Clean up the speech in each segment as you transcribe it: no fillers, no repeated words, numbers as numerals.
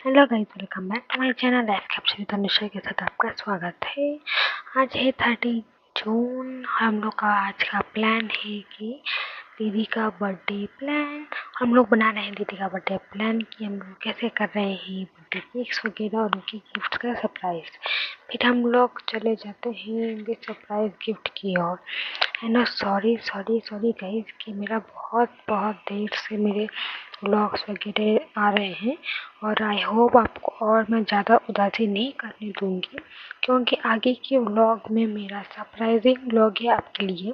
Hello guys, welcome back to my channel life capture with Anusha के साथ आपका स्वागत है। आज है 30 जून। हम लोग का आज का प्लान है कि दीदी का बर्थडे प्लान हम लोग बना रहे हैं। दीदी का बर्थडे प्लान कि हम लोग कैसे कर रहे हैं बर्थडे केक्स वगैरह और उनकी गिफ्ट का सरप्राइज। फिर हम लोग चले जाते हैं उनके सरप्राइज गिफ्ट की ओर। है ना, सॉरी गाइस कि मेरा बहुत देर से मेरे व्लॉग्स वगैरह आ रहे हैं और आई होप आपको और मैं ज़्यादा उदासी नहीं करने दूंगी, क्योंकि आगे के व्लॉग में मेरा सरप्राइजिंग व्लॉग है आपके लिए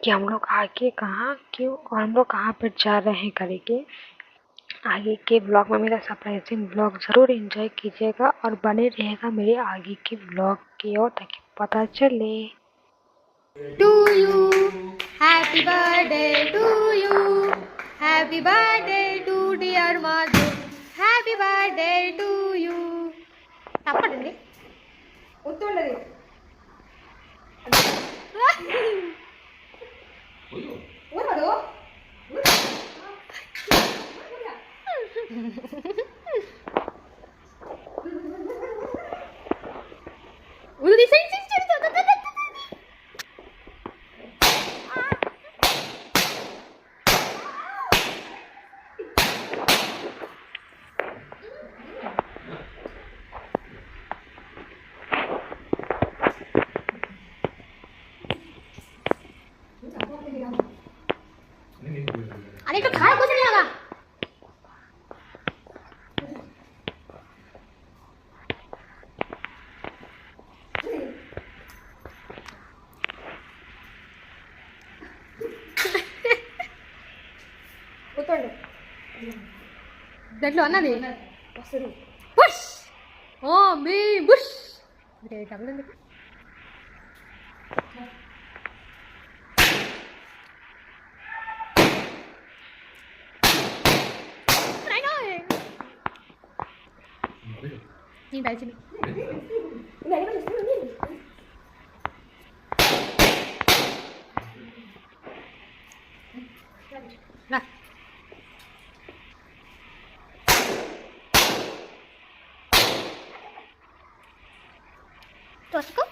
कि हम लोग आगे कहाँ क्यों और हम लोग कहाँ पर जा रहे हैं करेंगे। आगे के व्लॉग में मेरा सरप्राइजिंग व्लॉग ज़रूर एंजॉय कीजिएगा और बने रहेगा मेरे आगे के व्लॉग की ओर ताकि पता चले। To you, happy birthday to you, happy birthday to dear mother, happy birthday to you. తప్పడండి ఒత్తుండది ఊరదు ఊరి సై సై अरे तो खाए कुछ नहीं होगा। దాంట్లో అన్నది బుష్ ఓ మీ బుష్ తగలండి నీ బ్యాచ్ రా తోసుకో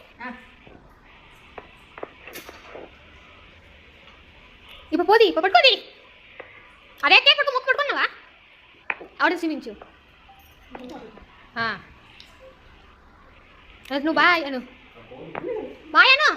ఇప్పుడు పోది ఇప్పుడు పట్టుకోది అరే కేక్ పట్టుకో మొక్క పట్టుకున్నావా ఆవిడ చూపించు నువ్వు బాయ్ అను బాయ్ అను